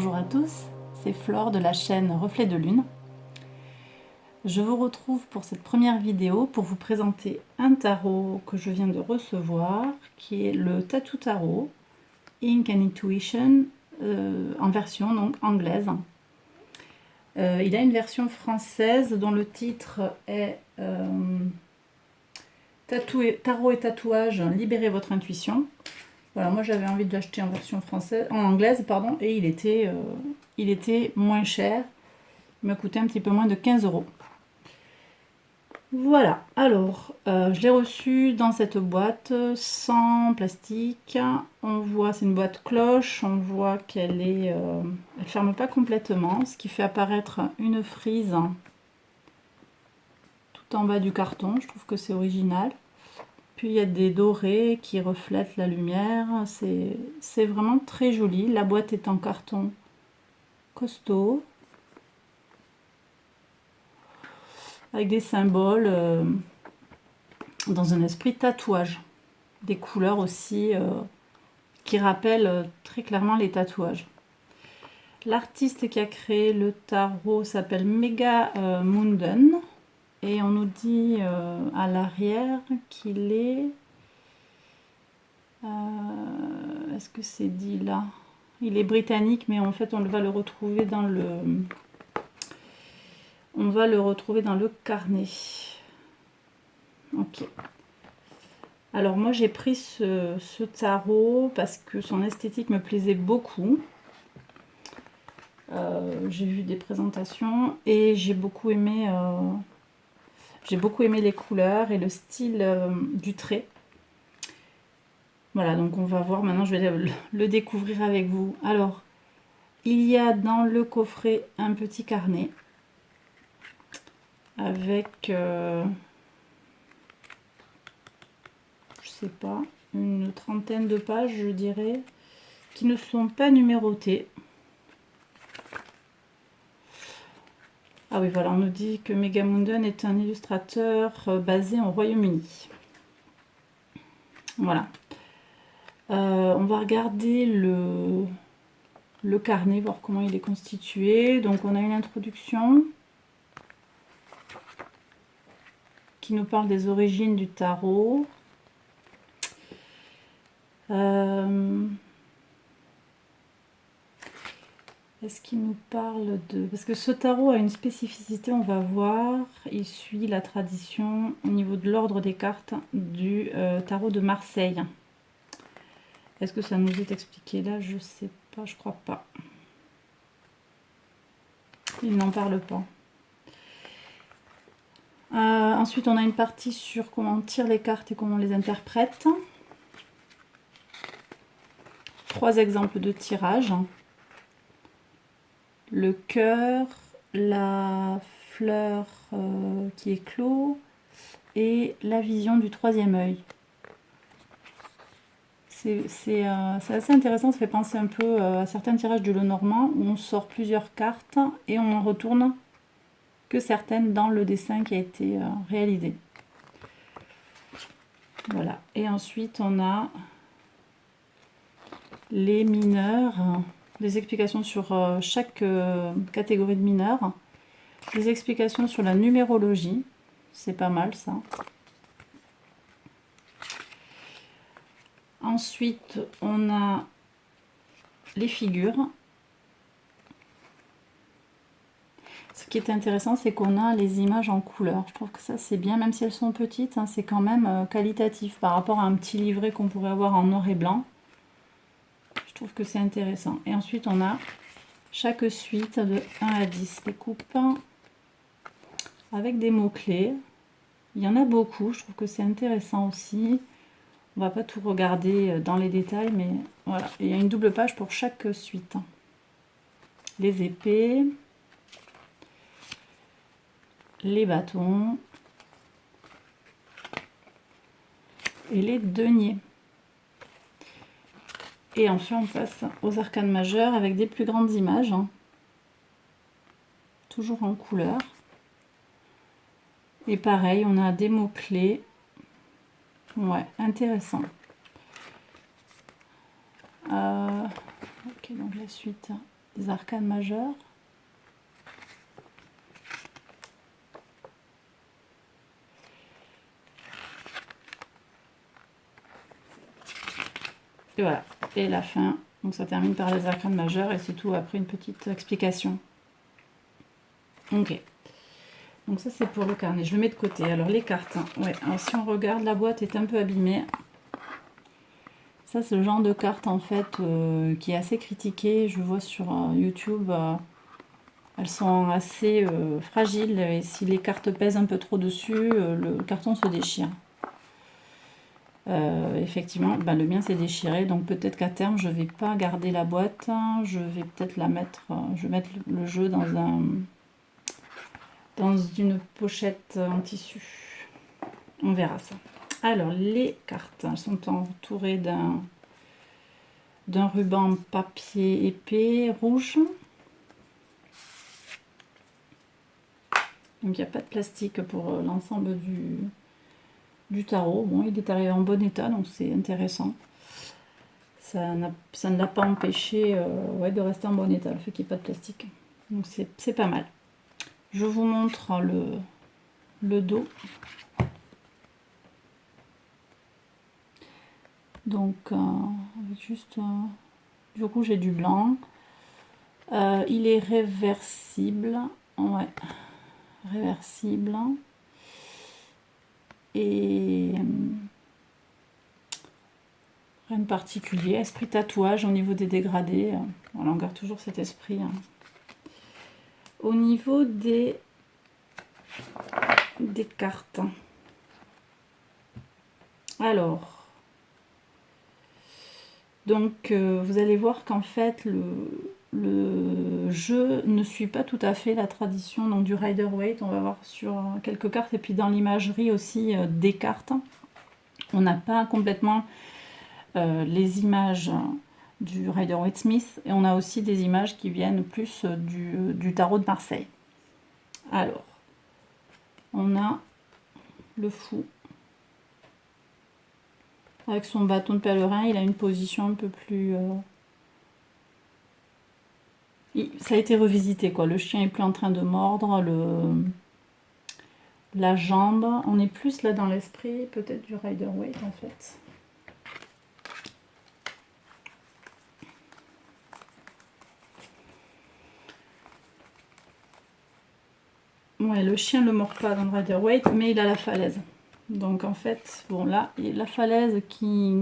Bonjour à tous, c'est Flore de la chaîne Reflet de Lune. Je vous retrouve pour cette première vidéo pour vous présenter un tarot que je viens de recevoir, qui est le Tattoo Tarot Ink and Intuition en version donc anglaise. Il a une version française dont le titre est Tarot et tatouage, libérez votre intuition. Voilà, moi j'avais envie de l'acheter en version française, en anglaise, pardon, et il était moins cher. Il m'a coûté un petit peu moins de 15 €. Voilà, alors je l'ai reçu dans cette boîte sans plastique. On voit, c'est une boîte cloche, on voit qu'elle elle ferme pas complètement, ce qui fait apparaître une frise tout en bas du carton. Je trouve que c'est original. Puis il y a des dorés qui reflètent la lumière. C'est vraiment très joli. La boîte est en carton costaud, avec des symboles dans un esprit tatouage. Des couleurs aussi qui rappellent très clairement les tatouages. L'artiste qui a créé le tarot s'appelle Mega Munden. Et on nous dit à l'arrière qu'il est... est-ce que c'est dit là? Il est britannique, mais en fait on va le retrouver dans le... On va le retrouver dans le carnet. Ok. Alors moi j'ai pris ce tarot parce que son esthétique me plaisait beaucoup. J'ai vu des présentations et j'ai beaucoup aimé les couleurs et le style du trait. Voilà, donc on va voir maintenant, je vais le découvrir avec vous. Alors, il y a dans le coffret un petit carnet avec, je sais pas, une trentaine de pages, je dirais, qui ne sont pas numérotées. Ah oui, voilà, on nous dit que Mega Munden est un illustrateur basé au Royaume-Uni. Voilà. On va regarder le carnet, voir comment il est constitué. Donc on a une introduction qui nous parle des origines du tarot. Est-ce qu'il nous parle de... Parce que ce tarot a une spécificité, on va voir. Il suit la tradition au niveau de l'ordre des cartes du tarot de Marseille. Est-ce que ça nous est expliqué là? Je sais pas, je crois pas. Il n'en parle pas. Ensuite, on a une partie sur comment on tire les cartes et comment on les interprète. 3 exemples de tirage. Le cœur, la fleur qui éclot et la vision du 3e œil. C'est assez intéressant, ça fait penser un peu à certains tirages du Lenormand où on sort plusieurs cartes et on en retourne que certaines dans le dessin qui a été réalisé. Voilà, et ensuite on a les mineurs, des explications sur chaque catégorie de mineurs, des explications sur la numérologie, c'est pas mal ça. Ensuite, on a les figures. Ce qui est intéressant, c'est qu'on a les images en couleur. Je trouve que ça, c'est bien, même si elles sont petites, hein, c'est quand même qualitatif par rapport à un petit livret qu'on pourrait avoir en noir et blanc. Je trouve que c'est intéressant. Et ensuite, on a chaque suite de 1 à 10 découpes avec des mots-clés. Il y en a beaucoup, je trouve que c'est intéressant aussi. On va pas tout regarder dans les détails, mais voilà. Il y a une double page pour chaque suite. Les épées, les bâtons et les deniers. Et enfin, on passe aux arcanes majeures avec des plus grandes images, hein. Toujours en couleur. Et pareil, on a des mots-clés. Ouais, intéressant. Ok, donc la suite. des arcanes majeures. Et voilà, et la fin. Donc ça termine par les arcanes majeures et c'est tout après une petite explication. Ok. Donc ça c'est pour le carnet, je le mets de côté. Alors les cartes, hein. Ouais, alors si on regarde, la boîte est un peu abîmée. Ça c'est le genre de carte en fait qui est assez critiqué. Je vois sur YouTube, elles sont assez fragiles et si les cartes pèsent un peu trop dessus, le carton se déchire. Effectivement, ben, le mien s'est déchiré, donc peut-être qu'à terme je vais pas garder la boîte, je vais peut-être la mettre, je vais mettre le jeu dans une pochette en tissu. On verra ça. Alors les cartes, elles sont entourées d'un ruban papier épais rouge. Donc il n'y a pas de plastique pour l'ensemble du tarot. Bon, il est arrivé en bon état, donc c'est intéressant. Ça ne l'a pas empêché ouais, de rester en bon état, le fait qu'il n'y ait pas de plastique. Donc c'est pas mal. Je vous montre le dos. Donc avec juste du rouge et du blanc. Il est réversible. Ouais, réversible. Et rien de particulier. Esprit tatouage au niveau des dégradés. Voilà, on garde toujours cet esprit. Hein. Au niveau des cartes. Alors, donc vous allez voir qu'en fait le jeu ne suit pas tout à fait la tradition donc, du Rider-Waite. On va voir sur quelques cartes et puis dans l'imagerie aussi des cartes. On n'a pas complètement les images du Rider-Waite-Smith et on a aussi des images qui viennent plus du tarot de Marseille. Alors, on a le fou. Avec son bâton de pèlerin, il a une position un peu plus... ça a été revisité, quoi. Le chien est plus en train de mordre, la jambe. On est plus là dans l'esprit, peut-être du Rider-Waite, en fait. Ouais, le chien ne le mord pas dans le Rider-Waite, mais il a la falaise. Donc, en fait, bon, là, il y a la falaise qui...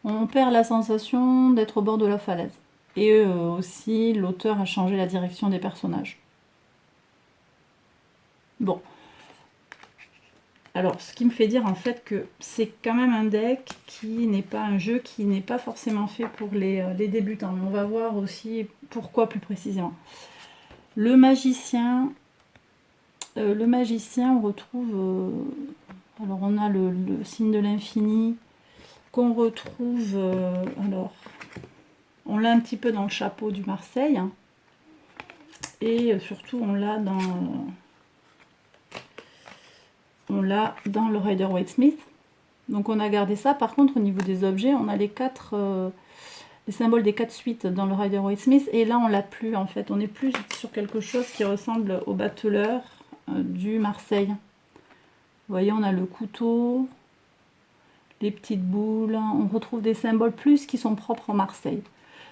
On perd la sensation d'être au bord de la falaise. Et aussi, l'auteur a changé la direction des personnages. Bon. Alors, ce qui me fait dire en fait que c'est quand même un deck qui n'est pas un jeu qui n'est pas forcément fait pour les débutants. Mais on va voir aussi pourquoi plus précisément. Le magicien, on retrouve... alors, on a le signe de l'infini qu'on retrouve... alors, on l'a un petit peu dans le chapeau du Marseille. Hein, et surtout, on l'a dans... le Rider-Waite-Smith. Donc on a gardé ça. Par contre, au niveau des objets, on a les symboles des 4 suites dans le Rider-Waite-Smith. Et là, on l'a plus en fait. On est plus sur quelque chose qui ressemble au battleur du Marseille. Vous voyez, on a le couteau, les petites boules. On retrouve des symboles plus qui sont propres au Marseille.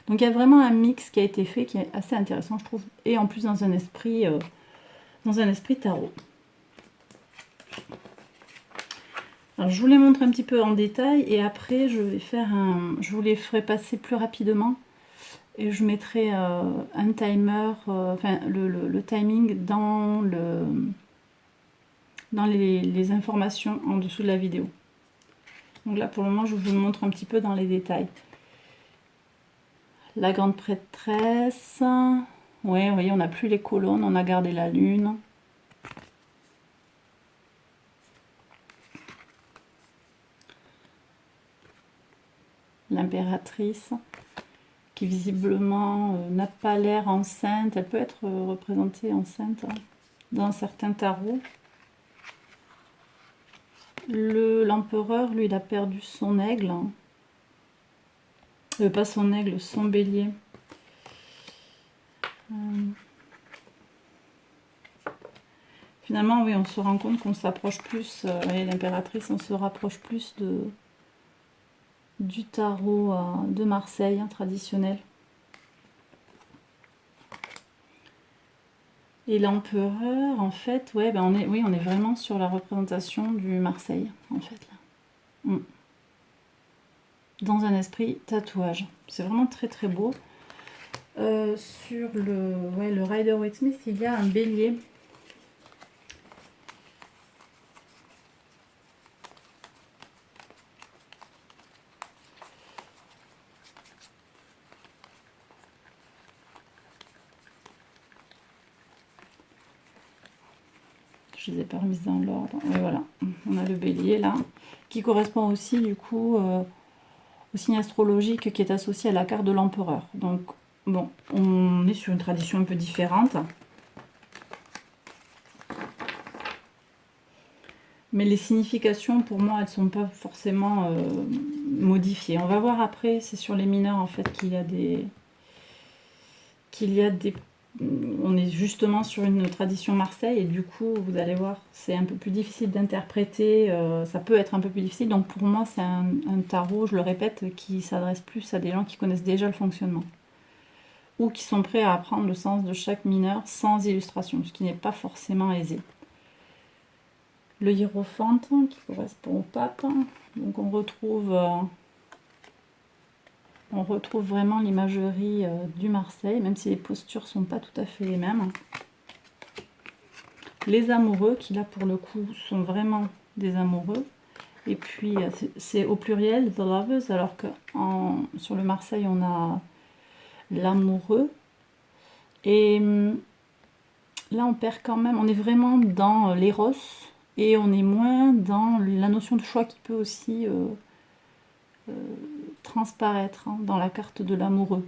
Donc il y a vraiment un mix qui a été fait qui est assez intéressant, je trouve. Et en plus dans un esprit tarot. Alors, je vous les montre un petit peu en détail et après je vous les ferai passer plus rapidement et je mettrai un timer, enfin le timing dans les informations en dessous de la vidéo. Donc là pour le moment je vous le montre un petit peu dans les détails. La grande prêtresse, ouais, vous voyez on n'a plus les colonnes, on a gardé la lune. L'impératrice, qui visiblement n'a pas l'air enceinte. Elle peut être représentée enceinte hein, dans certains tarots. L'empereur, lui, il a perdu son aigle. Pas son aigle, son bélier. Finalement, oui, on se rend compte qu'on s'approche plus, et l'impératrice, on se rapproche plus du tarot de Marseille, hein, traditionnel. Et l'empereur, en fait, ouais, ben on est vraiment sur la représentation du Marseille, en fait. Là. Dans un esprit tatouage. C'est vraiment très très beau. Sur le Rider-Waite-Smith, il y a un bélier. Je les ai pas remises dans l'ordre. Et voilà, on a le bélier là, qui correspond aussi du coup au signe astrologique qui est associé à la carte de l'empereur. Donc bon, on est sur une tradition un peu différente. Mais les significations, pour moi, elles ne sont pas forcément modifiées. On va voir après, c'est sur les mineurs en fait qu'il y a des... On est justement sur une tradition Marseille et du coup, vous allez voir, c'est un peu plus difficile d'interpréter, ça peut être un peu plus difficile. Donc pour moi, c'est un tarot, je le répète, qui s'adresse plus à des gens qui connaissent déjà le fonctionnement ou qui sont prêts à apprendre le sens de chaque mineur sans illustration, ce qui n'est pas forcément aisé. Le hiérophante qui correspond au pape, donc on retrouve vraiment l'imagerie du Marseille, même si les postures sont pas tout à fait les mêmes. Les amoureux, qui là pour le coup sont vraiment des amoureux. Et puis c'est au pluriel, the lovers, alors que sur le Marseille on a l'amoureux. Et là on perd quand même, on est vraiment dans l'éros et on est moins dans la notion de choix qui peut aussi transparaître dans la carte de l'amoureux.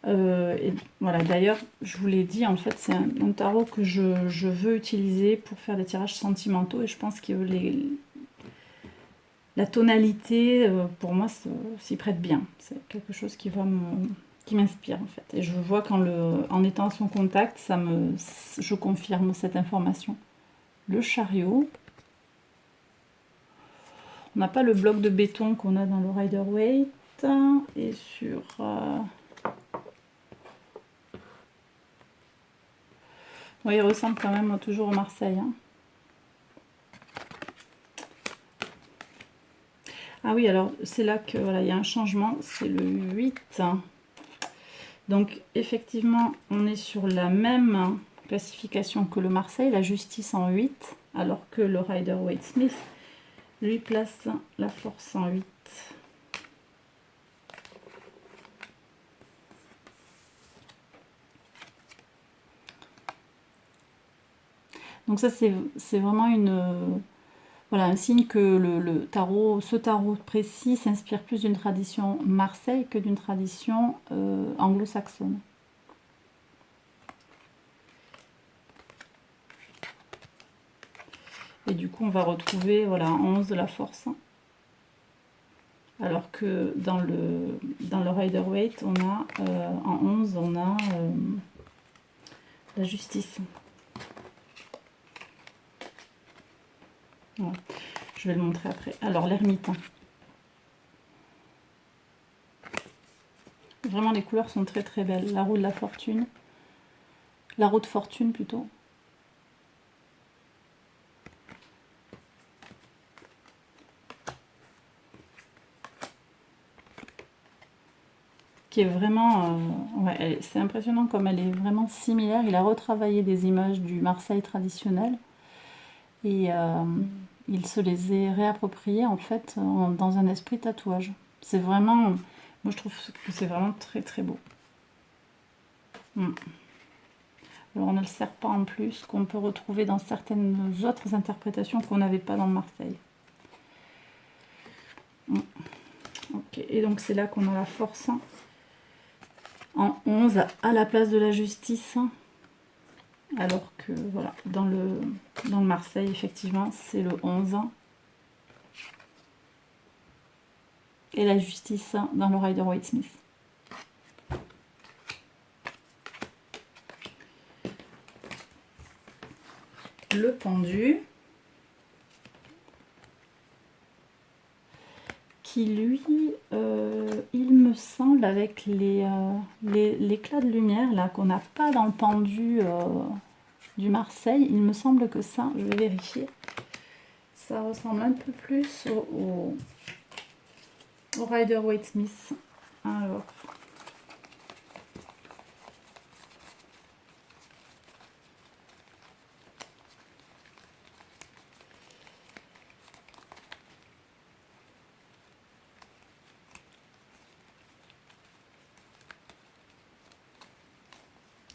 Et voilà, d'ailleurs, je vous l'ai dit, en fait, c'est un tarot que je veux utiliser pour faire des tirages sentimentaux et je pense que la tonalité, pour moi, s'y prête bien. C'est quelque chose qui m'inspire, en fait. Et je vois en étant à son contact, je confirme cette information. Le chariot. On n'a pas le bloc de béton qu'on a dans le Rider-Waite. Et sur... Oui, il ressemble quand même toujours au Marseille. Hein. Ah oui, alors c'est là que voilà, il y a un changement, c'est le 8. Donc effectivement, on est sur la même classification que le Marseille, la justice en 8, alors que le Rider-Waite-Smith lui place la force en 8. Donc ça, c'est vraiment voilà, un signe que ce tarot précis s'inspire plus d'une tradition Marseille que d'une tradition anglo-saxonne. Et du coup, on va retrouver voilà, 11 de la force. Alors que dans le Rider-Waite, on a en 11, on a la justice. Voilà. Je vais le montrer après. Alors, l'ermite. Vraiment, les couleurs sont très très belles. La roue de la fortune. La roue de fortune plutôt. Qui est vraiment... ouais, c'est impressionnant comme elle est vraiment similaire. Il a retravaillé des images du Marseille traditionnel. Et il se les est réappropriées en fait dans un esprit tatouage. C'est vraiment... Moi je trouve que c'est vraiment très très beau. Alors on a le serpent en plus qu'on peut retrouver dans certaines autres interprétations qu'on n'avait pas dans le Marseille. Ok, et donc c'est là qu'on a la force en 11 à la place de la justice. Alors que voilà, dans le Marseille, effectivement, c'est le 11. Et la justice dans le Rider-Waite-Smith. le pendu, qui lui, il me semble, avec l'éclat de lumière là qu'on n'a pas dans le pendu du Marseille, il me semble que ça, je vais vérifier, ça ressemble un peu plus au Rider-Waite Smith. Alors,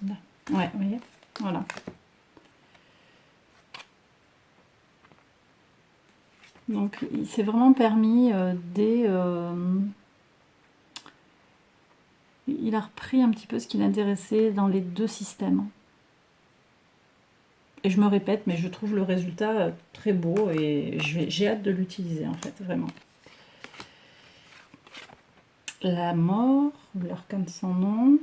là. Ouais, vous voyez, voilà. Donc, il s'est vraiment permis il a repris un petit peu ce qui l'intéressait dans les deux systèmes. Et je me répète, mais je trouve le résultat très beau et j'ai hâte de l'utiliser en fait, vraiment. La mort, l'arcane sans nom.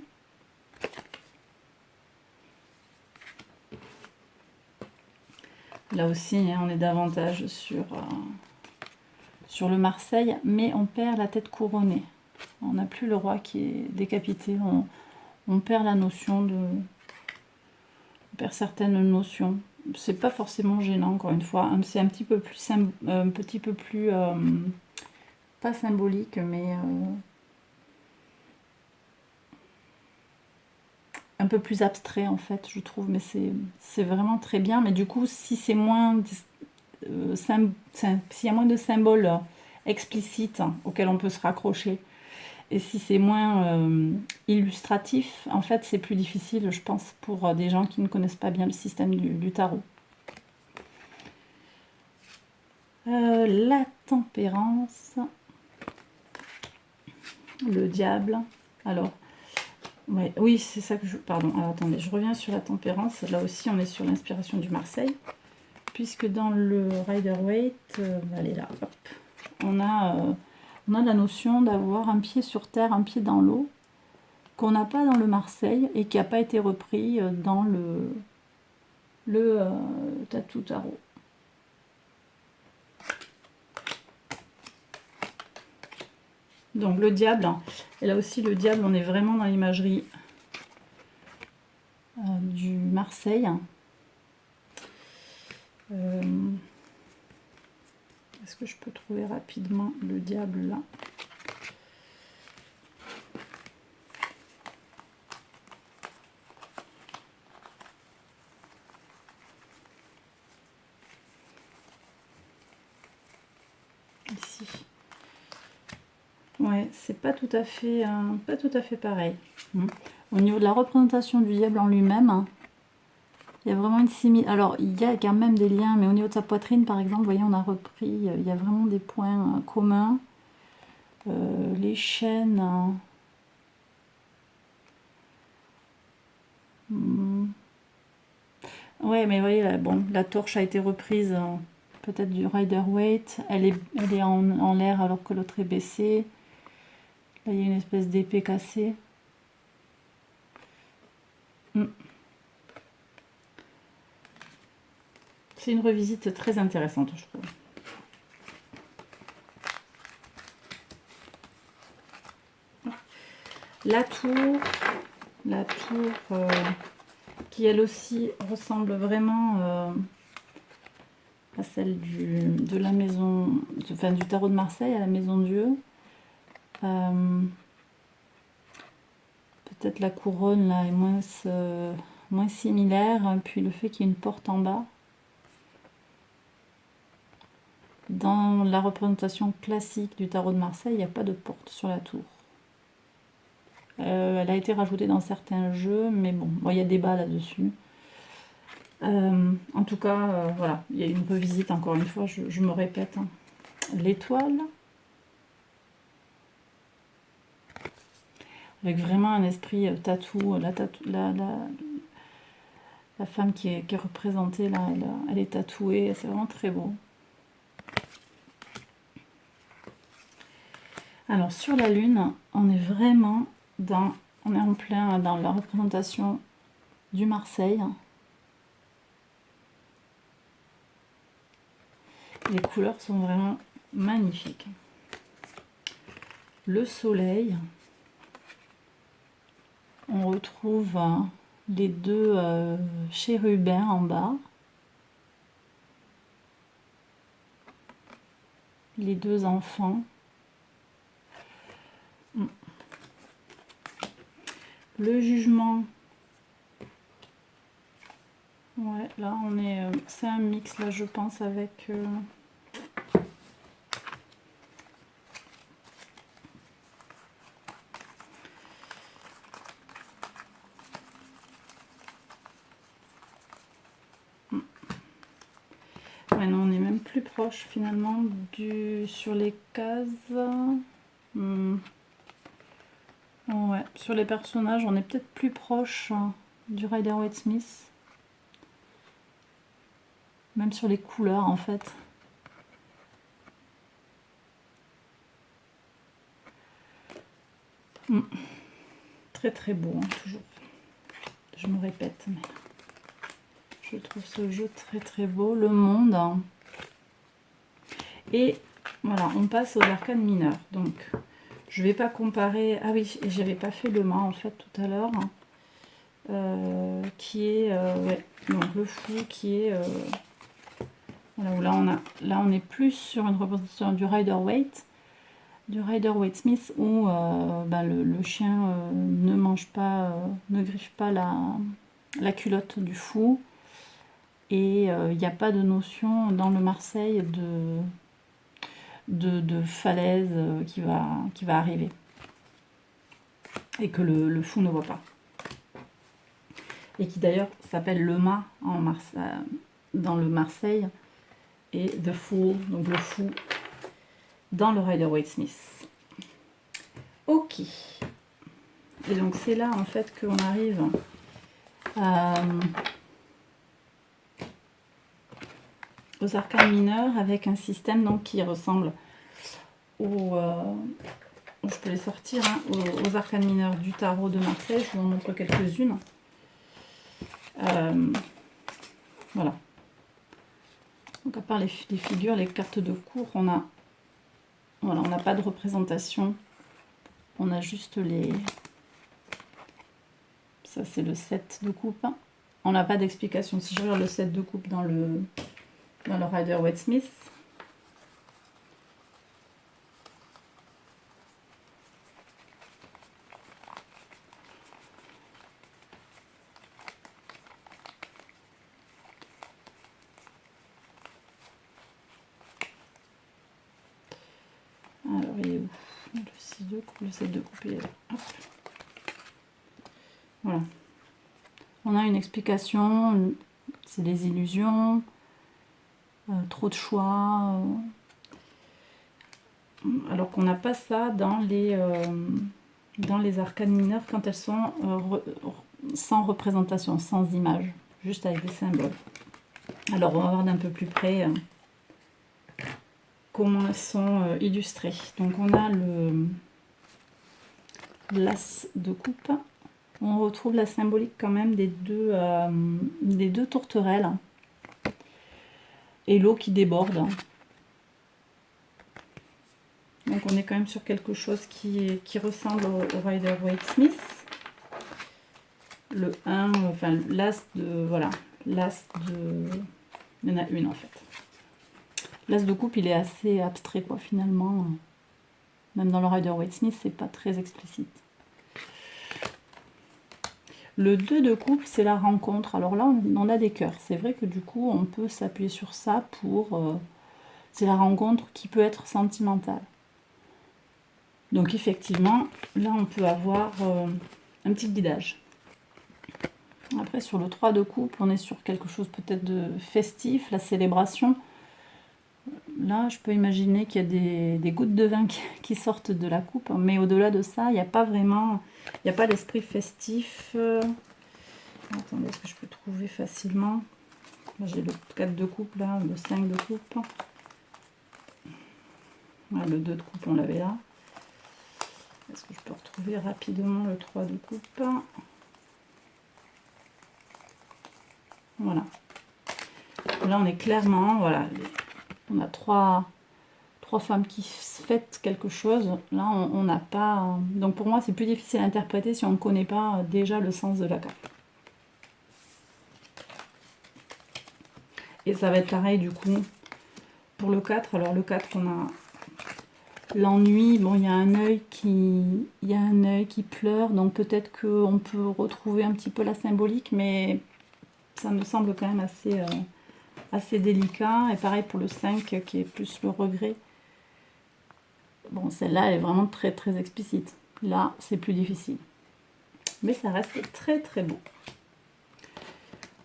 Là aussi, hein, on est davantage sur le Marseille, mais on perd la tête couronnée. On n'a plus le roi qui est décapité. On perd la notion de... On perd certaines notions. C'est pas forcément gênant, encore une fois. C'est un petit peu plus... pas symbolique, mais... un peu plus abstrait, en fait, je trouve. Mais c'est vraiment très bien. Mais du coup, si c'est moins... s'il y a moins de symboles explicites auxquels on peut se raccrocher, et si c'est moins illustratif, en fait, c'est plus difficile, je pense, pour des gens qui ne connaissent pas bien le système du tarot. La tempérance, le diable. Alors, ouais, oui, c'est ça que je... Pardon, alors attendez, je reviens sur la tempérance. Là aussi, on est sur l'inspiration du Marseille, puisque dans le Rider-Waite, allez là, hop, on a la notion d'avoir un pied sur terre, un pied dans l'eau, qu'on n'a pas dans le Marseille et qui n'a pas été repris dans le Tattoo Tarot. Donc le diable, et là aussi le diable, on est vraiment dans l'imagerie du Marseille. Est-ce que je peux trouver rapidement le diable là? Ici. Ouais, c'est pas tout à fait pareil. Au niveau de la représentation du diable en lui-même, il y a vraiment une similitude. Alors, il y a quand même des liens, mais au niveau de sa poitrine, par exemple, vous voyez, on a repris, il y a vraiment des points communs. Les chaînes... Ouais, mais vous voyez, là, bon, la torche a été reprise peut-être du Rider-Waite. Elle est en l'air alors que l'autre est baissée. Là, il y a une espèce d'épée cassée. C'est une revisite très intéressante, je trouve. La tour qui elle aussi ressemble vraiment à celle de la maison, enfin du tarot de Marseille, à la maison Dieu. Peut-être la couronne là est moins similaire, hein, puis le fait qu'il y ait une porte en bas. Dans la représentation classique du tarot de Marseille, il n'y a pas de porte sur la tour. Elle a été rajoutée dans certains jeux, mais bon, il y a débat là-dessus. En tout cas, voilà, il y a une revisite, encore une fois, je me répète. Hein. L'étoile, avec vraiment un esprit tatou, la femme qui est représentée là, elle est tatouée, c'est vraiment très beau. Alors sur la lune, on est vraiment on est en plein dans la représentation du Marseille. Les couleurs sont vraiment magnifiques. Le soleil. On retrouve les deux chérubins en bas. Les deux enfants. Le jugement. Ouais, là on est... c'est un mix là je pense avec... Ouais, non, on est même plus proche finalement sur les cases. Ouais, sur les personnages, on est peut-être plus proche du Rider-Waite-Smith. Même sur les couleurs en fait. Très très beau, hein, toujours. Je me répète, mais je trouve ce jeu très très beau. Le monde. Et voilà, on passe aux arcanes mineurs. Donc, je vais pas comparer... Ah oui, j'avais pas fait le mât en fait tout à l'heure. Qui est... ouais, donc le fou qui est... voilà, là on est plus sur une représentation du Rider-Waite. Du Rider-Waite-Smith où le chien ne mange pas, ne griffe pas la culotte du fou. Et il n'y a pas de notion dans le Marseille de falaise qui va arriver et que le fou ne voit pas, et qui d'ailleurs s'appelle le mât dans le Marseille, et The Fool, donc le fou, dans le Rider-Waite-Smith. Ok, et donc c'est là en fait qu'on arrive aux arcanes mineurs avec un système donc qui ressemble je peux les sortir, hein, aux arcanes mineurs du tarot de Marseille. Je vous en montre quelques-unes. Voilà. Donc à part les figures, les cartes de cours, on n'a pas de représentation. On a juste les... Ça c'est le 7 de coupe. On n'a pas d'explication. Si je regarde le 7 de coupe dans le Rider-Waite-Smith, alors il est où? Le 6 de coupe, le 7 de coupe, il est là. Hop. Voilà. On a une explication, c'est des illusions, trop de choix, alors qu'on n'a pas ça dans les arcanes mineures quand elles sont sans représentation, sans image, juste avec des symboles. Alors on va voir d'un peu plus près comment elles sont illustrées. Donc on a l'as de coupe. On retrouve la symbolique quand même des deux tourterelles et l'eau qui déborde. Donc on est quand même sur quelque chose qui ressemble au Rider-Waite-Smith. Le 1, enfin l'as de... Voilà, l'as de... Il y en a une en fait. L'as de coupe, il est assez abstrait quoi finalement. Même dans le Rider-Waite-Smith, c'est pas très explicite. Le 2 de coupe, c'est la rencontre. Alors là, on a des cœurs. C'est vrai que du coup, on peut s'appuyer sur ça pour... c'est la rencontre qui peut être sentimentale. Donc effectivement, là, on peut avoir un petit guidage. Après, sur le 3 de coupe, on est sur quelque chose peut-être de festif, la célébration. Là, je peux imaginer qu'il y a des gouttes de vin qui sortent de la coupe. Mais au-delà de ça, il n'y a pas vraiment... Il n'y a pas l'esprit festif... Attendez, est-ce que je peux trouver facilement? J'ai le 4 de coupe là, le 5 de coupe. Ouais, le 2 de coupe, on l'avait là. Est-ce que je peux retrouver rapidement le 3 de coupe? Voilà. Là, on est clairement, voilà, on a trois femmes qui fêtent quelque chose. Là, on n'a pas... Donc pour moi, c'est plus difficile à interpréter si on ne connaît pas déjà le sens de la carte. Et ça va être pareil du coup pour le 4. Alors le 4, on a l'ennui. Bon, il y a un œil qui pleure, donc peut-être qu'on peut retrouver un petit peu la symbolique, mais ça me semble quand même assez délicat. Et pareil pour le 5 qui est plus le regret. Bon, celle-là, elle est vraiment très très explicite. Là, c'est plus difficile. Mais ça reste très très beau.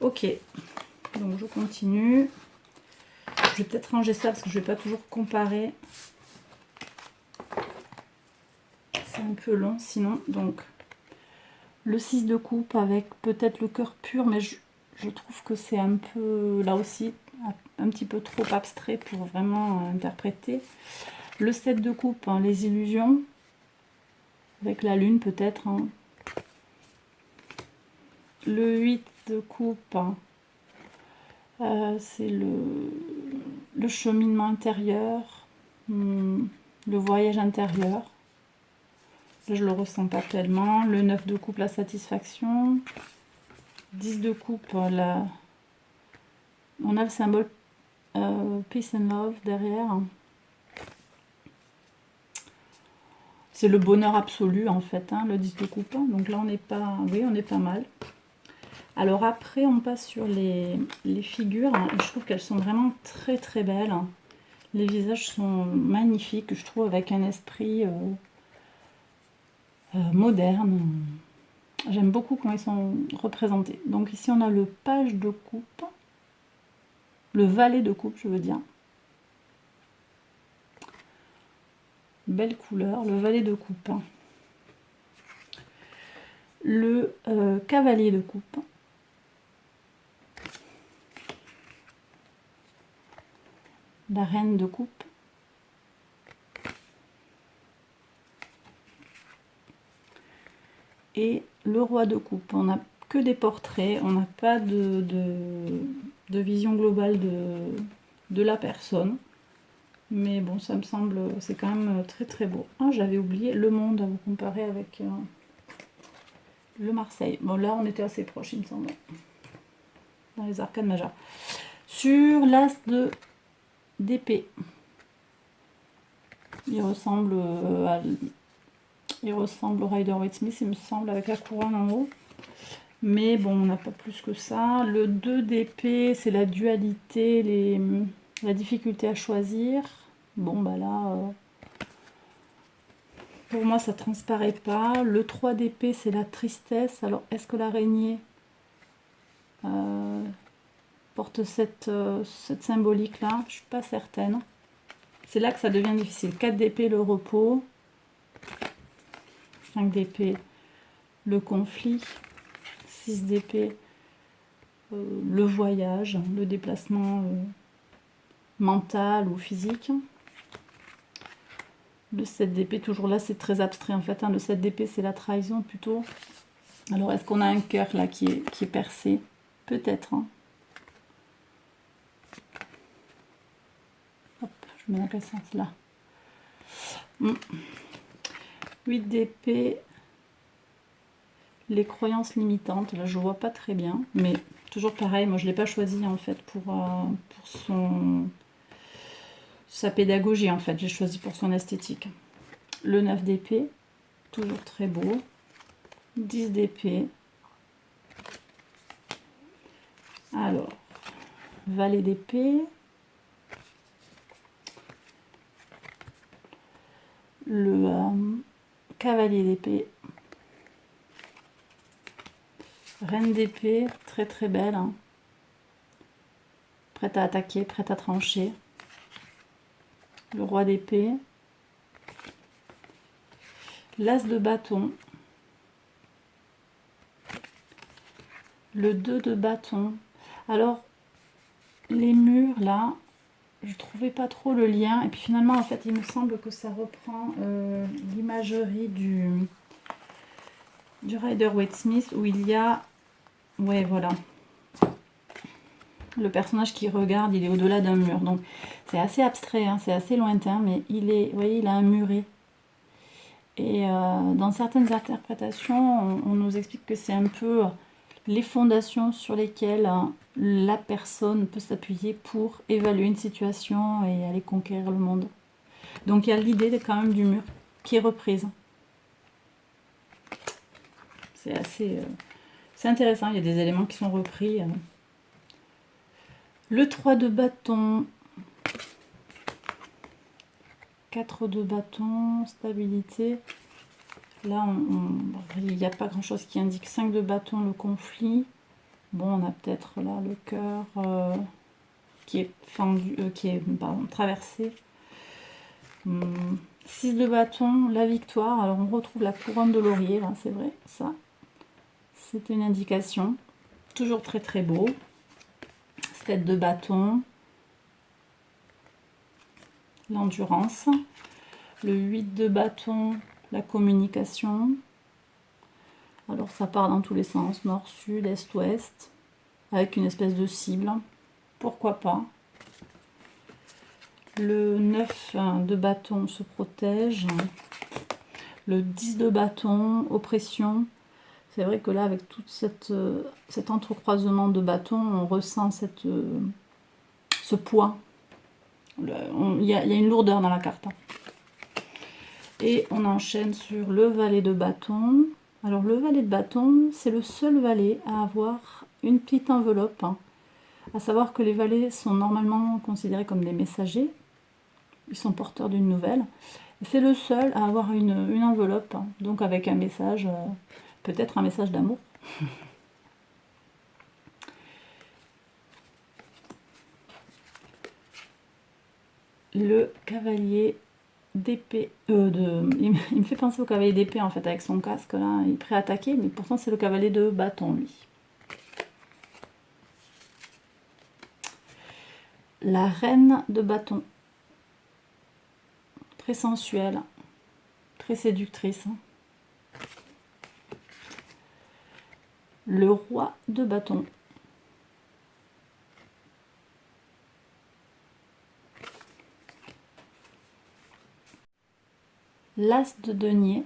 Ok, donc je continue. Je vais peut-être ranger ça parce que je ne vais pas toujours comparer. C'est un peu long sinon. Donc, le 6 de coupe avec peut-être le cœur pur, mais je trouve que c'est un peu, là aussi, un petit peu trop abstrait pour vraiment interpréter. Le 7 de coupe, hein, les illusions, avec la lune peut-être. Hein. Le 8 de coupe, hein, c'est le cheminement intérieur, le voyage intérieur. Là, je le ressens pas tellement. Le 9 de coupe, la satisfaction. 10 de coupe, on a le symbole peace and love derrière. C'est le bonheur absolu en fait, hein, le 10 de coupe. Donc là on n'est pas, oui, on est pas mal. Alors après on passe sur les figures. Hein, et je trouve qu'elles sont vraiment très très belles. Les visages sont magnifiques, je trouve, avec un esprit moderne. J'aime beaucoup comment ils sont représentés. Donc ici on a le page de coupe, le valet de coupe je veux dire. Belle couleur, le valet de coupe. Le cavalier de coupe. La reine de coupe. Et le roi de coupe. On n'a que des portraits, on n'a pas de vision globale de la personne. Mais bon, ça me semble, c'est quand même très très beau. Ah, j'avais oublié le monde à vous comparer avec le Marseille. Bon, là, on était assez proches, il me semble. Dans les arcades majeures. Sur l'as d'épée. Il ressemble au Rider-Waite-Smith, il me semble, avec la couronne en haut. Mais bon, on n'a pas plus que ça. Le 2 d'épée, c'est la dualité, la difficulté à choisir. Bon, bah là, pour moi, ça transparaît pas. Le 3 d'épée, c'est la tristesse. Alors, est-ce que l'araignée porte cette symbolique-là? Je suis pas certaine. C'est là que ça devient difficile. 4 d'épée, le repos. 5 d'épée, le conflit. 6 d'épée, le voyage, le déplacement mental ou physique. Le 7 d'épée, toujours là, c'est très abstrait en fait. Hein. Le 7 d'épée, c'est la trahison plutôt. Alors, est-ce qu'on a un cœur là qui est percé? Peut-être. Hein. Hop, je mets dans quel sens là. 8 d'épée, les croyances limitantes. Là, je vois pas très bien, mais toujours pareil. Moi, je l'ai pas choisi en fait pour sa pédagogie en fait. J'ai choisi pour son esthétique. Le 9 d'épée, toujours très beau. 10 d'épée. Alors, valet d'épée. Le cavalier d'épée. Reine d'épée, très très belle. Hein. Prête à attaquer, prête à trancher. Le roi d'épée. L'as de bâton. Le 2 de bâton. Alors, les murs là, je trouvais pas trop le lien. Et puis finalement, en fait, il me semble que ça reprend l'imagerie du Rider-Waite-Smith où il y a... Ouais, voilà. Le personnage qui regarde, il est au-delà d'un mur. Donc c'est assez abstrait, hein, c'est assez lointain, mais il est, vous voyez, il a un muret. Et dans certaines interprétations, on nous explique que c'est un peu les fondations sur lesquelles la personne peut s'appuyer pour évaluer une situation et aller conquérir le monde. Donc il y a l'idée quand même du mur qui est reprise. C'est assez... c'est intéressant, il y a des éléments qui sont repris. Le 3 de bâton, 4 de bâton, stabilité. Là, il n'y a pas grand chose qui indique 5 de bâton, le conflit. Bon, on a peut-être là le cœur qui est fendu, pardon, traversé. 6 de bâton, la victoire. Alors on retrouve la couronne de laurier, là, c'est vrai, ça. C'est une indication. Toujours très très beau. 7 de bâton. L'endurance. Le 8 de bâton, la communication. Alors ça part dans tous les sens, nord, sud, est, ouest, avec une espèce de cible. Pourquoi pas. Le 9 de bâton se protège. Le 10 de bâton, oppression. C'est vrai que là, avec tout cet entrecroisement de bâtons, on ressent ce poids. Il y a une lourdeur dans la carte. Et on enchaîne sur le valet de bâton. Alors le valet de bâton, c'est le seul valet à avoir une petite enveloppe. À savoir que les valets sont normalement considérés comme des messagers. Ils sont porteurs d'une nouvelle. C'est le seul à avoir une enveloppe, donc avec un message, peut-être un message d'amour. Le cavalier d'épée, il me fait penser au cavalier d'épée en fait, avec son casque là, il est prêt à attaquer, mais pourtant c'est le cavalier de bâton lui. La reine de bâton, très sensuelle, très séductrice. Le roi de bâton. L'as de denier.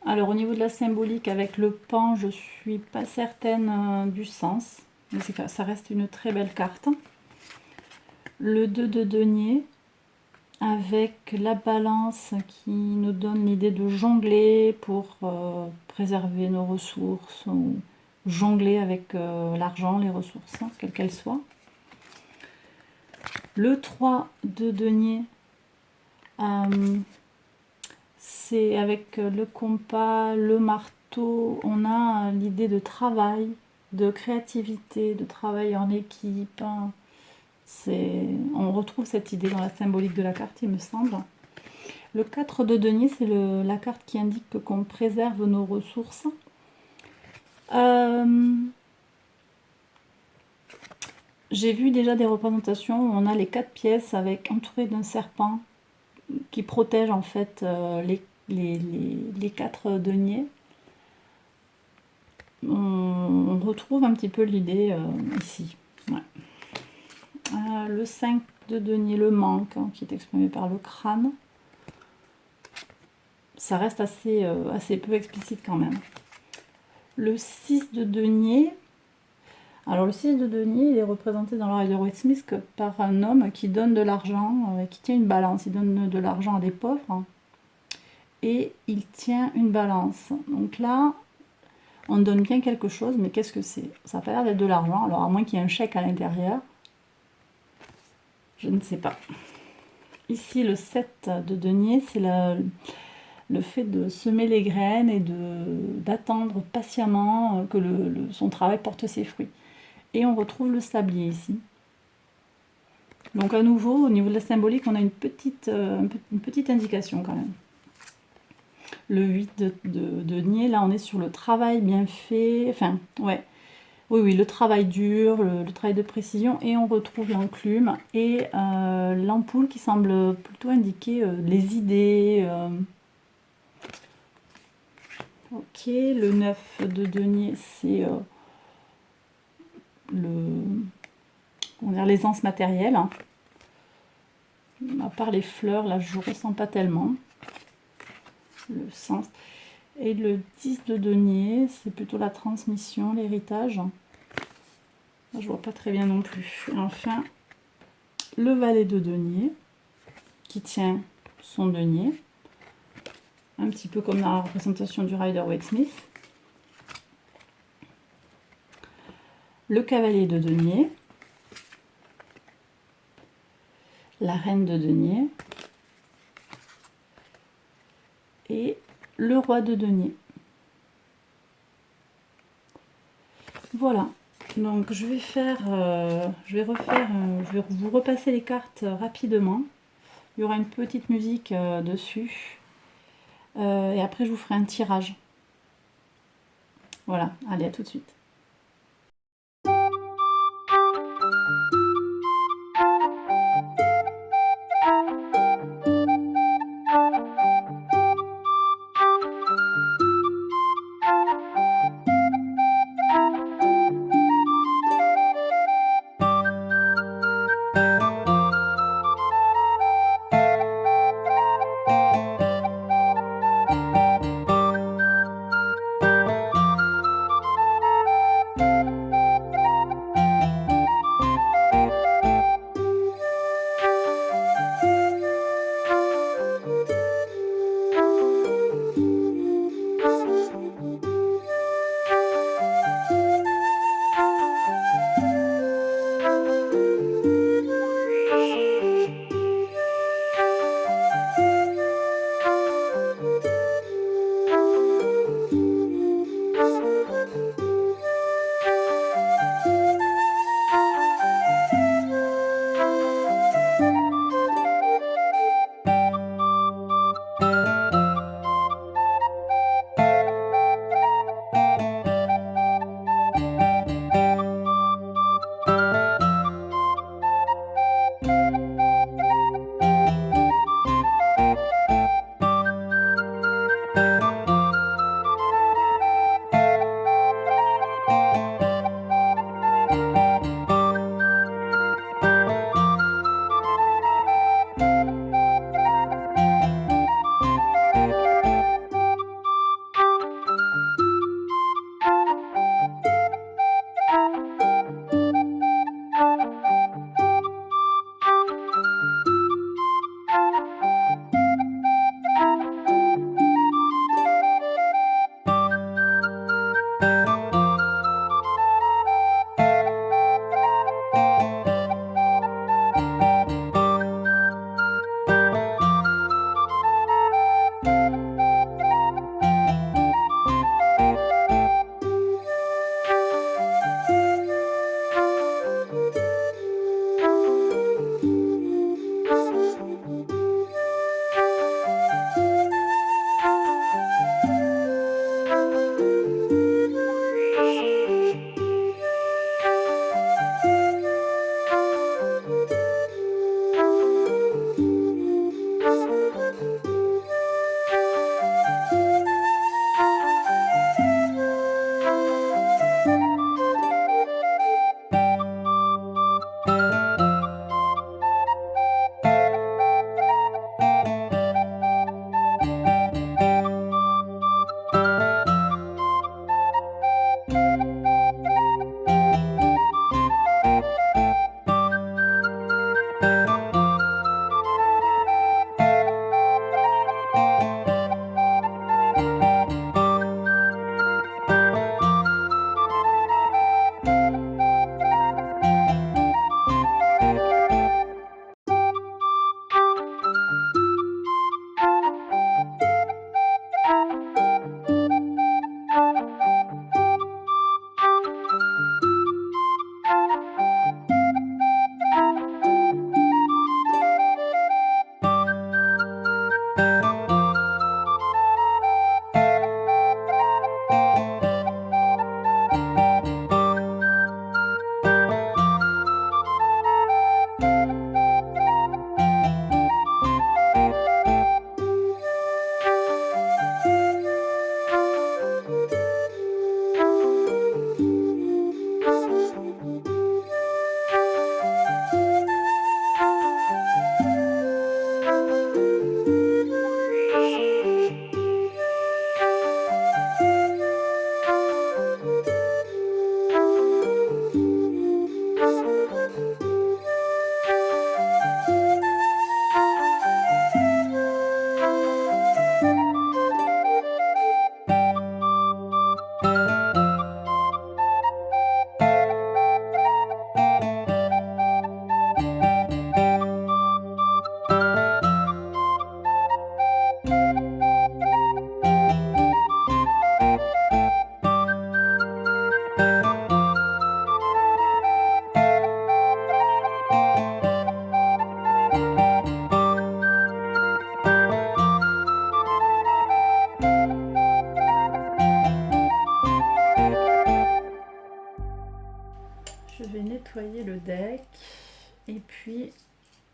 Alors au niveau de la symbolique avec le pan, je suis pas certaine du sens, mais ça reste une très belle carte. Le 2 de denier avec la balance qui nous donne l'idée de jongler pour préserver nos ressources ou jongler avec l'argent, les ressources, quelles qu'elles soient. Le 3 de denier, c'est avec le compas, le marteau, on a l'idée de travail, de créativité, de travail en équipe. On retrouve cette idée dans la symbolique de la carte, il me semble. Le 4 de denier, c'est la carte qui indique qu'on préserve nos ressources. J'ai vu déjà des représentations où on a les 4 pièces avec entouré d'un serpent qui protège en fait les 4 deniers. On retrouve un petit peu l'idée ici. Ouais. Le 5 de denier, le manque, qui est exprimé par le crâne. Ça reste assez peu explicite quand même. Le 6 de denier. Alors le 6 de denier, il est représenté dans l'oreille de Rider Smith par un homme qui donne de l'argent, qui tient une balance. Il donne de l'argent à des pauvres. Et il tient une balance. Donc là, on donne bien quelque chose, mais qu'est-ce que c'est? Ça n'a pas l'air d'être de l'argent, alors à moins qu'il y ait un chèque à l'intérieur. Je ne sais pas. Ici, le 7 de denier, c'est le fait de semer les graines et d'attendre patiemment que son travail porte ses fruits. Et on retrouve le sablier ici. Donc à nouveau, au niveau de la symbolique, on a une petite indication quand même. Le 8 de denier, là on est sur le travail bien fait, enfin ouais, oui, le travail dur, le travail de précision, et on retrouve l'enclume et l'ampoule qui semble plutôt indiquer les idées. Ok, le 9 de denier, c'est comment dire, l'aisance matérielle. À part les fleurs, là je ne ressens pas tellement le sens. Et le 10 de denier, c'est plutôt la transmission, l'héritage. Là, je vois pas très bien non plus. Et enfin, le valet de denier, qui tient son denier. Un petit peu comme dans la représentation du Rider-Waite-Smith. Le cavalier de denier. La reine de denier. Et le roi de denier. Voilà. Donc je vais vous repasser les cartes rapidement. Il y aura une petite musique dessus. Et après je vous ferai un tirage. Voilà, allez, à tout de suite.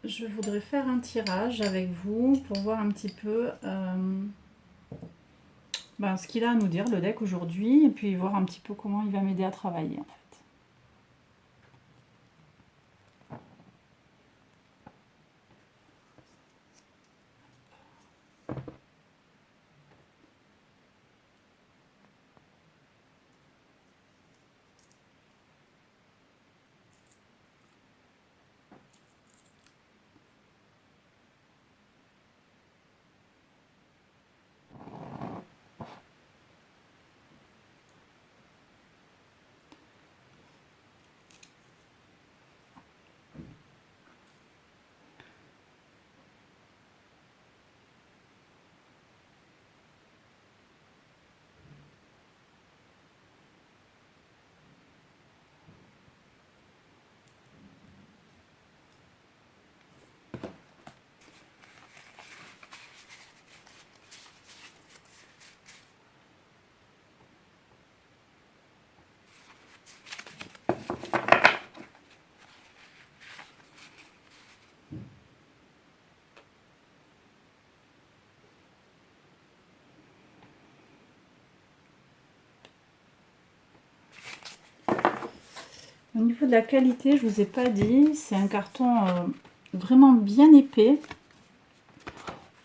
je voudrais faire un tirage avec vous pour voir un petit peu ce qu'il a à nous dire, le deck aujourd'hui, et puis voir un petit peu comment il va m'aider à travailler en fait. Au niveau de la qualité, je vous ai pas dit, c'est un carton vraiment bien épais.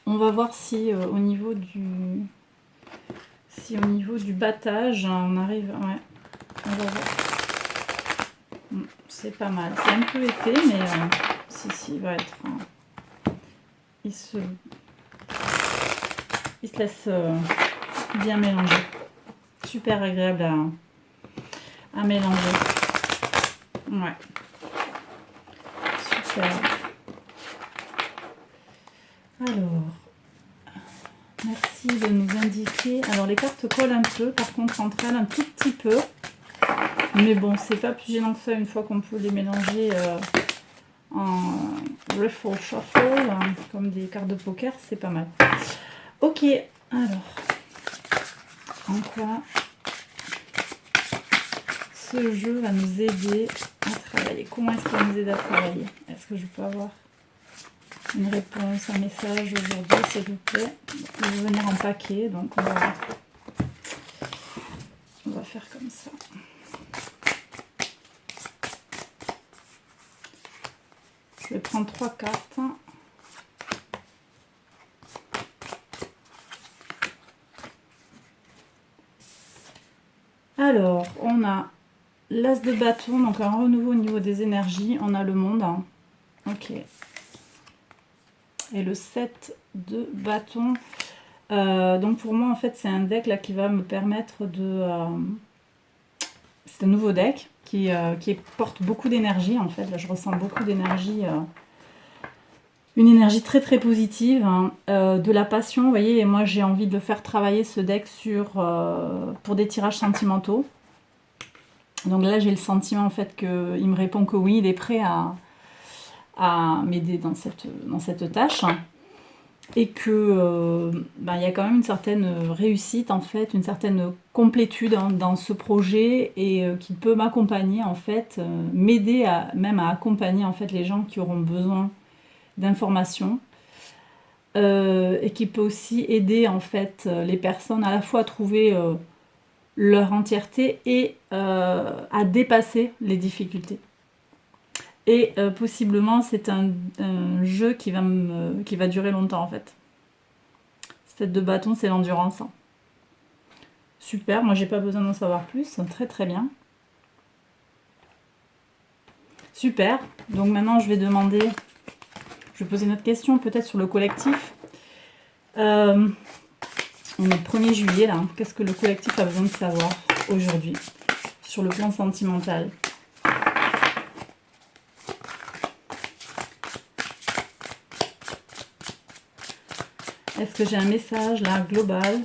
On va voir si au niveau du battage, on arrive. Ouais, on va voir. C'est pas mal. C'est un peu épais, mais si, il va être. Il se laisse bien mélanger. Super agréable à mélanger. Ouais. Super. Alors, merci de nous indiquer. Alors, les cartes collent un peu, par contre, entre elles, un tout petit peu. Mais bon, c'est pas plus gênant que ça une fois qu'on peut les mélanger en Riffle Shuffle, comme des cartes de poker, c'est pas mal. Ok, alors, en quoi ce jeu va nous aider à travailler? Comment est-ce qu'il va nous aider à travailler? Est-ce que je peux avoir une réponse, un message aujourd'hui, s'il vous plaît? Il va venir en paquet, donc on va faire comme ça. Je vais prendre 3 cartes. Alors, on a l'as de bâton, donc un renouveau au niveau des énergies. On a le monde. Ok. Et le 7 de bâton. Donc pour moi, en fait, c'est un deck là qui va me permettre de... c'est un nouveau deck qui porte beaucoup d'énergie, en fait. Là, je ressens beaucoup d'énergie. Une énergie très très positive, hein, de la passion, vous voyez, et moi j'ai envie de faire travailler ce deck pour des tirages sentimentaux. Donc là j'ai le sentiment en fait qu'il me répond que oui, il est prêt à m'aider dans cette tâche. Et que il y a quand même une certaine réussite en fait, une certaine complétude dans ce projet et qui peut m'accompagner en fait, m'aider même à accompagner en fait les gens qui auront besoin d'informations et qui peut aussi aider en fait les personnes à la fois à trouver leur entièreté et à dépasser les difficultés. Et possiblement c'est un jeu qui va durer longtemps en fait. Cette de bâton, c'est l'endurance. Super, moi j'ai pas besoin d'en savoir plus, très très bien. Super, donc maintenant je vais demander, je vais poser une autre question peut-être sur le collectif. On est le 1er juillet là, qu'est-ce que le collectif a besoin de savoir aujourd'hui sur le plan sentimental? Est-ce que j'ai un message là global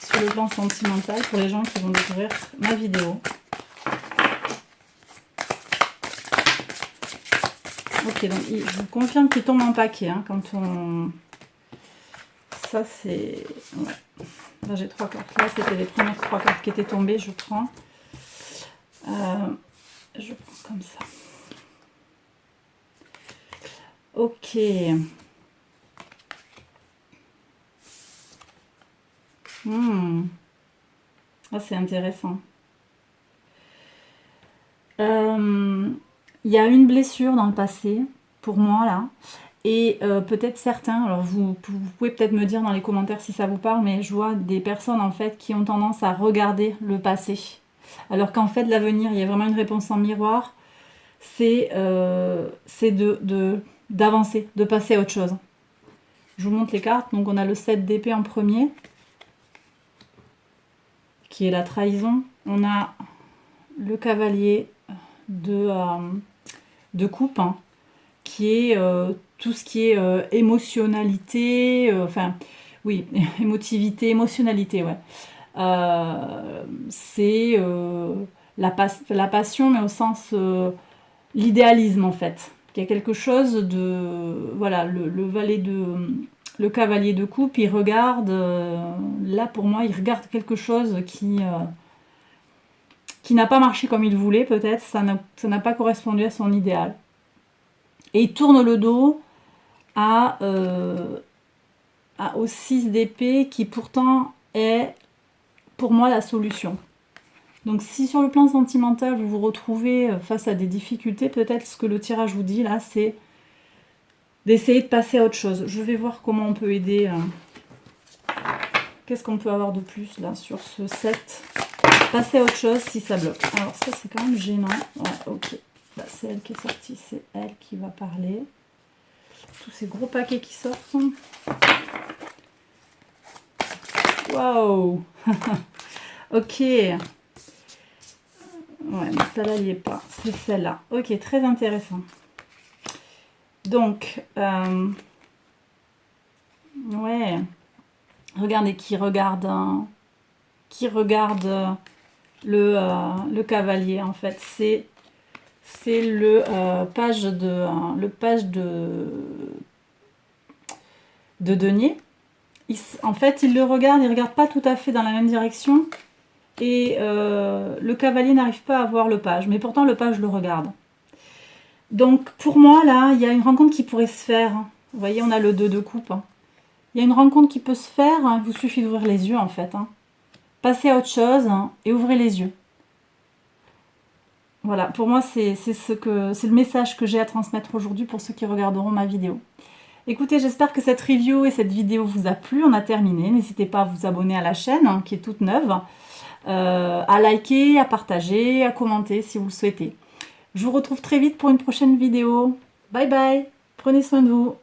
sur le plan sentimental pour les gens qui vont découvrir ma vidéo? Ok, donc je vous confirme qu'il tombe en paquet hein, quand on... Ça c'est... Ouais. Là j'ai 3 cartes. Là c'était les premières 3 cartes qui étaient tombées, je prends. Je prends comme ça. Ok. Ah, c'est intéressant. Il y a une blessure dans le passé, pour moi, là. Et peut-être certains, alors vous pouvez peut-être me dire dans les commentaires si ça vous parle, mais je vois des personnes en fait qui ont tendance à regarder le passé. Alors qu'en fait, l'avenir, il y a vraiment une réponse en miroir, c'est d'avancer, de passer à autre chose. Je vous montre les cartes. Donc on a le 7 d'épée en premier, qui est la trahison. On a le cavalier de coupe, hein, qui est tout ce qui est émotionnalité, enfin, oui, émotivité, émotionnalité, ouais. C'est la passion, mais au sens l'idéalisme, en fait. Il y a quelque chose de... Voilà, le cavalier de coupe, il regarde... là, pour moi, il regarde quelque chose qui n'a pas marché comme il voulait, peut-être. Ça n'a pas correspondu à son idéal. Et il tourne le dos au 6 d'épée, qui pourtant est, pour moi, la solution. Donc si sur le plan sentimental, vous vous retrouvez face à des difficultés, peut-être ce que le tirage vous dit là, c'est d'essayer de passer à autre chose. Je vais voir comment on peut aider. Qu'est-ce qu'on peut avoir de plus là sur ce set? Passer à autre chose si ça bloque. Alors ça, c'est quand même gênant. Ouais, ok. Bah, c'est elle qui est sortie, c'est elle qui va parler. Tous ces gros paquets qui sortent. Waouh. Ok. Ouais, mais celle-là, il n'y est pas. C'est celle-là. Ok, très intéressant. Donc, ouais. Regardez qui regarde le cavalier, en fait. C'est le page de denier. En fait, il le regarde, il ne regarde pas tout à fait dans la même direction. Et le cavalier n'arrive pas à voir le page. Mais pourtant, le page le regarde. Donc, pour moi, là, il y a une rencontre qui pourrait se faire. Vous voyez, on a le 2 de coupe. Il y a une rencontre qui peut se faire. Il vous suffit d'ouvrir les yeux, en fait. Passez à autre chose et ouvrez les yeux. Voilà, pour moi, c'est le message que j'ai à transmettre aujourd'hui pour ceux qui regarderont ma vidéo. Écoutez, j'espère que cette review et cette vidéo vous a plu. On a terminé. N'hésitez pas à vous abonner à la chaîne, qui est toute neuve, à liker, à partager, à commenter si vous le souhaitez. Je vous retrouve très vite pour une prochaine vidéo. Bye bye, prenez soin de vous.